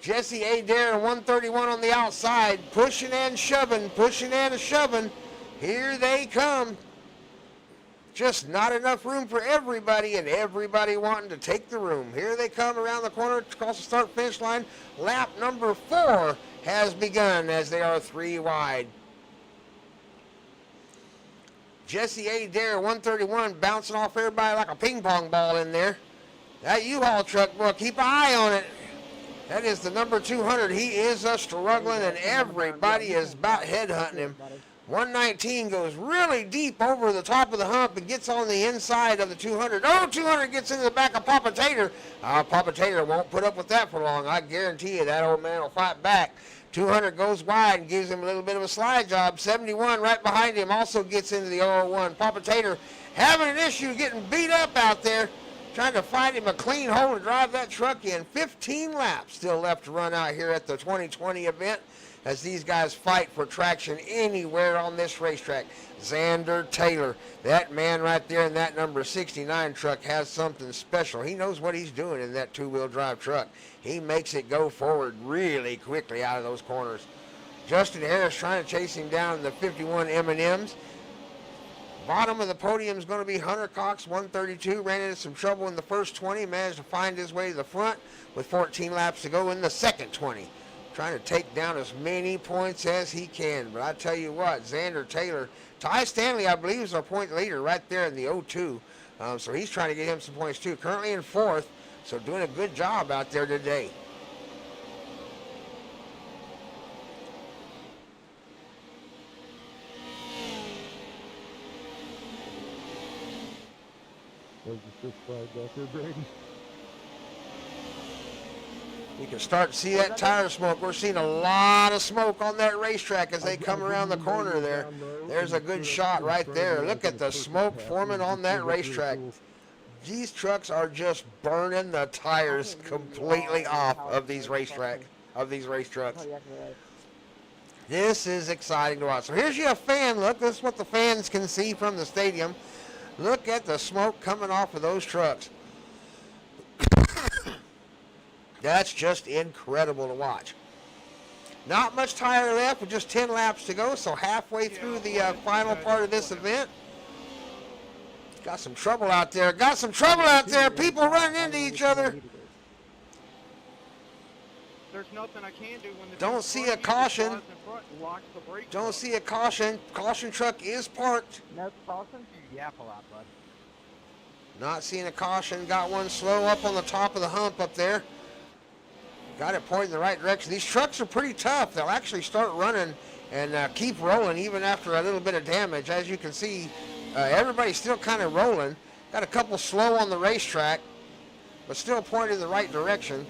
Jesse Adair and 131 on the outside, pushing and shoving, pushing and shoving. Here they come. Just not enough room for everybody, and everybody wanting to take the room. Here they come around the corner, across the start-finish line. Lap number 4 has begun as they are 3 wide. Jesse Adair, 131, bouncing off everybody like a ping pong ball in there. That U-Haul truck, boy, keep an eye on it. That is the number 200. He is struggling, and everybody is about headhunting him. 119 goes really deep over the top of the hump and gets on the inside of the 200. Oh, 200 gets into the back of Papa Tater. Papa Tater won't put up with that for long. I guarantee you that old man will fight back. 200 goes wide and gives him a little bit of a slide job. 71 right behind him also gets into the 001. Papa Tater having an issue getting beat up out there, trying to find him a clean hole to drive that truck in. 15 laps still left to run out here at the 2020 event as these guys fight for traction anywhere on this racetrack. Xander Taylor, that man right there in that number 69 truck has something special. He knows what he's doing in that two-wheel drive truck. He makes it go forward really quickly out of those corners. Justin Harris trying to chase him down in the 51 M&Ms. Bottom of the podium is going to be Hunter Cox, 132. Ran into some trouble in the first 20. Managed to find his way to the front with 14 laps to go in the second 20. Trying to take down as many points as he can. But I tell you what, Xander Taylor, Ty Stanley, I believe, is our point leader right there in the 02. So he's trying to get him some points too. Currently in 4th, so doing a good job out there today. There's the 6 flag out there, Braden. You can start to see that tire smoke. We're seeing a lot of smoke on that racetrack as they come around the corner there. There's a good shot right there. Look at the smoke forming on that racetrack. These trucks are just burning the tires completely off of these racetracks, This is exciting to watch. So here's your fan look. This is what the fans can see from the stadium. Look at the smoke coming off of those trucks. That's just incredible to watch. Not much tire left with just 10 laps to go, so halfway through the final part of this event. Got some trouble out there. People running into each other. There's nothing I can do when the Don't see a caution. Don't see a caution. Caution truck is parked. No caution? You yap a lot, bud. Not seeing a caution. Got one slow up on the top of the hump up there. Got it pointing in the right direction. These trucks are pretty tough. They'll actually start running and keep rolling even after a little bit of damage. As you can see, everybody's still kind of rolling. Got a couple slow on the racetrack, but still pointing in the right direction.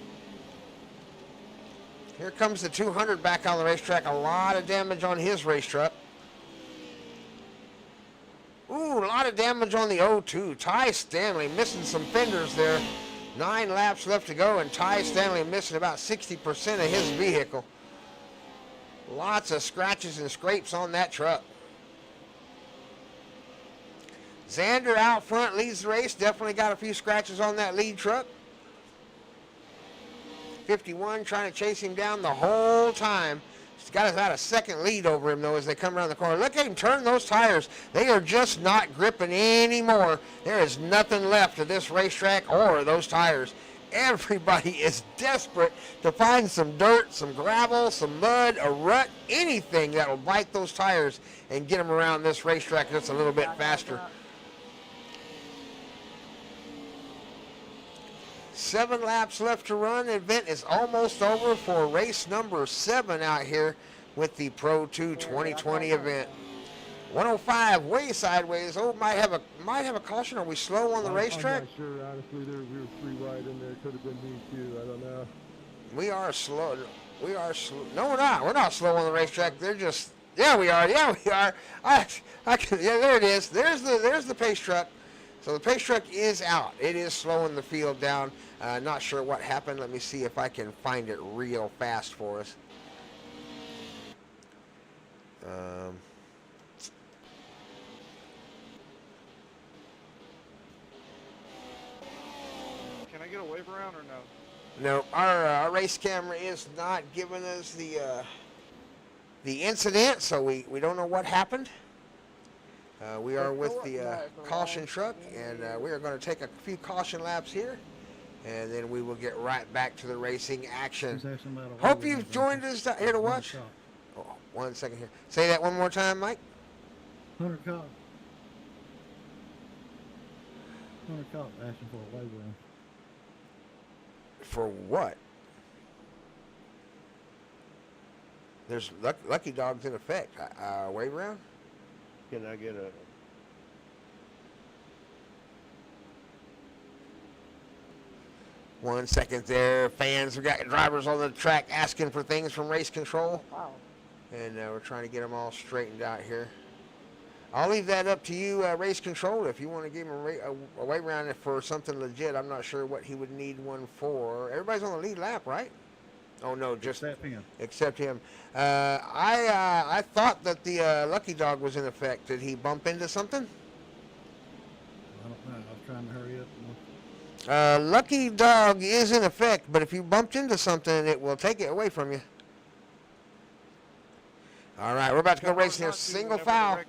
Here comes the 200 back on the racetrack. A lot of damage on his race truck. Ooh, a lot of damage on the 02. Ty Stanley missing some fenders there. 9 laps left to go, and Ty Stanley missing about 60% of his vehicle. Lots of scratches and scrapes on that truck. Xander out front leads the race. Definitely got a few scratches on that lead truck. 51 trying to chase him down the whole time. He's got about a second lead over him, though, as they come around the corner. Look at him turn those tires. They are just not gripping anymore. There is nothing left of this racetrack or those tires. Everybody is desperate to find some dirt, some gravel, some mud, a rut, anything that will bite those tires and get them around this racetrack just a little bit faster. 7 laps left to run. The event is almost over for race number 7 out here with the Pro 2 2020 event. 105 way sideways. Oh, might have a caution. Are we slow on the racetrack? I'm not sure. Honestly, we were 3 wide in there. Could have been me too. I don't know. We are slow. We are slow. No, we're not. We're not slow on the racetrack. They're just. Yeah, we are. Yeah, we are. I can. Yeah, there it is. There's the pace truck. So the pace truck is out. It is slowing the field down. Not sure what happened. Let me see if I can find it real fast for us. Can I get a wave around or no? No, our race camera is not giving us the incident, so we don't know what happened. We are with the caution truck, and we are going to take a few caution laps here, and then we will get right back to the racing action. Hope you've joined us here to watch. Oh, 1 second here. Say that one more time, Mike. 100 cop. 100 cop asking for a wave around. For what? There's lucky dogs in effect. Wave around? Can I get a... One second there. Fans, we got drivers on the track asking for things from race control. Wow. And we're trying to get them all straightened out here. I'll leave that up to you, race control. If you want to give him a wave around for something legit, I'm not sure what he would need one for. Everybody's on the lead lap, right? Oh, no, just except him. I thought that the lucky dog was in effect. Did he bump into something? I don't know. I was trying to hurry up. Lucky dog is in effect, but if you bumped into something, it will take it away from you. All right, we're about to go racing here. Single foul.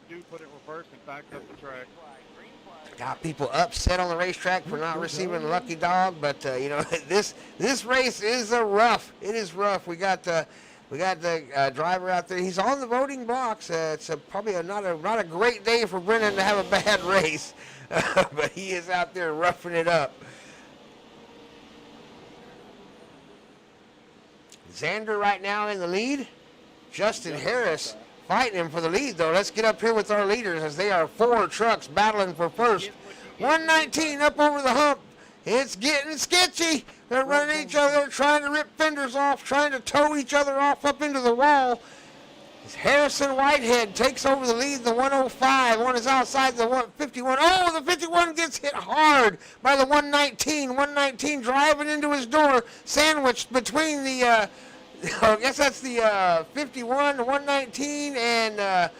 Do put it reverse and back up the track. Got people upset on the racetrack for not receiving a lucky dog, but you know, this race is rough. It is rough. We got the driver out there. He's on the voting blocks. It's probably not a great day for Brennan to have a bad race, but he is out there roughing it up. Xander right now in the lead. Justin Harris fighting him for the lead, though. Let's get up here with our leaders as they are 4 trucks battling for first. 119 up over the hump. It's getting sketchy. They're running each other, trying to rip fenders off, trying to tow each other off up into the wall. As Harrison Whitehead takes over the lead, the 105. One is outside the 151. Oh, the 51 gets hit hard by the 119. 119 driving into his door, sandwiched between the... I guess that's the 51, the 119, and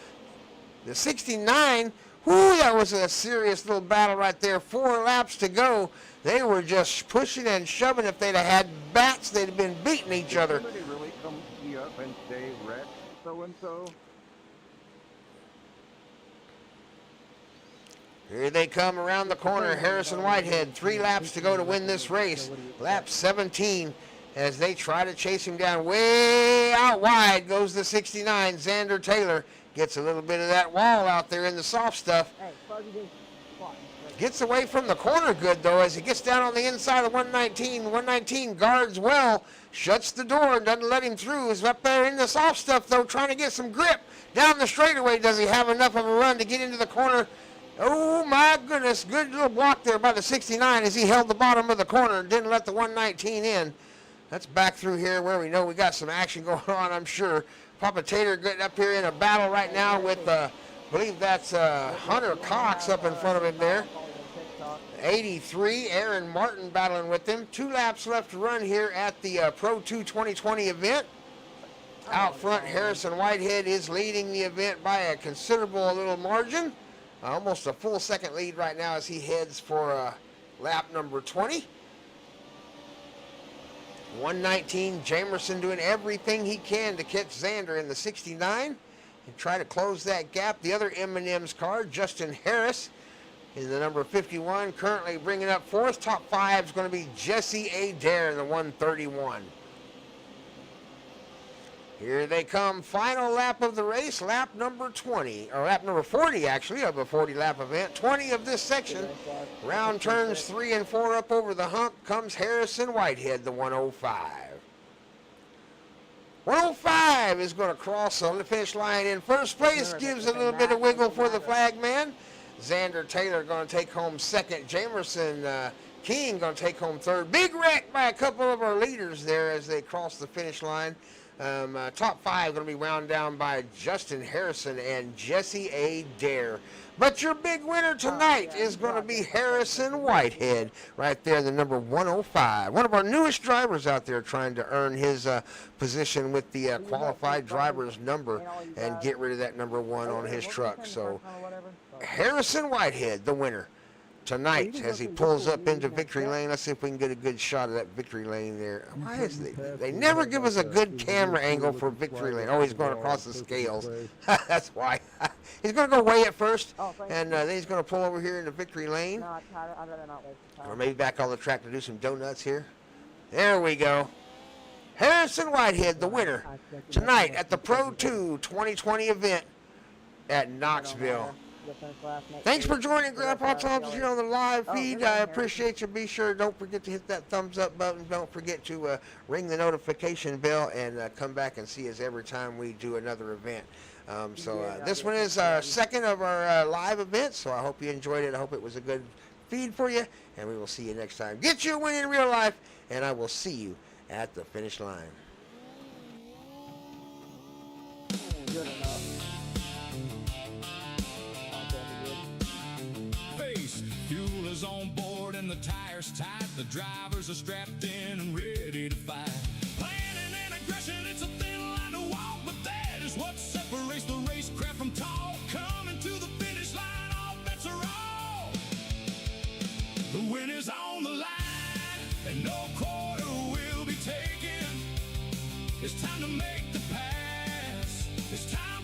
the 69. Whoo, that was a serious little battle right there. 4 laps to go. They were just pushing and shoving. If they'd have had bats, they'd have been beating each other. Did somebody really come see up and say, wreck so-and-so? Here they come around the corner. Harrison Whitehead, 3 laps to go to win this race. Lap 17. As they try to chase him down. Way out wide goes the 69. Xander Taylor gets a little bit of that wall out there in the soft stuff. Gets away from the corner good, though, as he gets down on the inside of 119. 119 guards well, shuts the door and doesn't let him through. He's up there in the soft stuff, though, trying to get some grip. Down the straightaway, does he have enough of a run to get into the corner? Oh, my goodness. Good little block there by the 69 as he held the bottom of the corner and didn't let the 119 in. Let's back through here where we know we got some action going on, I'm sure. Papa Tater getting up here in a battle right now with, I believe that's Hunter Cox up in front of him there. 83, Aaron Martin battling with him. 2 laps left to run here at the Pro2 2020 event. Out front, Harrison Whitehead is leading the event by a considerable little margin. Almost a full second lead right now as he heads for lap number 20. 119, Jamerson doing everything he can to catch Xander in the 69 and try to close that gap. The other M&M's car, Justin Harris, is the number 51, currently bringing up fourth. Top 5 is going to be Jesse Adair in the 131. Here they come, final lap of the race, lap number 20, or lap number 40 actually, of a 40-lap event. 20 of this section. Round turns 3 and 4 up over the hump comes Harrison Whitehead, the 105. 105 is going to cross the finish line in first place, gives a little bit of wiggle for the flag man. Xander Taylor going to take home second. Jamerson King going to take home third. Big wreck by a couple of our leaders there as they cross the finish line. Top 5 going to be wound down by Justin Harrison and Jesse Adair. But your big winner tonight is going to be Harrison Whitehead, right there, the number 105. One of our newest drivers out there trying to earn his position with the qualified driver's number and get rid of that number 1 on his truck. So Harrison Whitehead, the winner tonight as he pulls up into victory lane. Let's see if we can get a good shot of that victory lane there. Why is they never give us a good camera angle for victory lane? Oh, he's going across the scales. That's why. He's going to go weigh it first, and then he's going to pull over here into victory lane. No, I'd rather not waste the time. Or maybe back on the track to do some donuts here. There we go. Harrison Whitehead, the winner, tonight at the Pro2 2020 event at Knoxville. Thanks for joining Grandpa Thompson here on the live feed. I appreciate you. Be sure, don't forget to hit that thumbs up button. Don't forget to ring the notification bell and come back and see us every time we do another event. This one is our second of our live events, so I hope you enjoyed it. I hope it was a good feed for you, and we will see you next time. Get you a win in real life, and I will see you at the finish line. Good enough. Fuel is on board and the tires tight. The drivers are strapped in and ready to fight. Planning and aggression, it's a thin line to walk, but that is what separates the racecraft from talk. Coming to the finish line, all bets are off. The win is on the line, and no quarter will be taken. It's time to make the pass. It's time.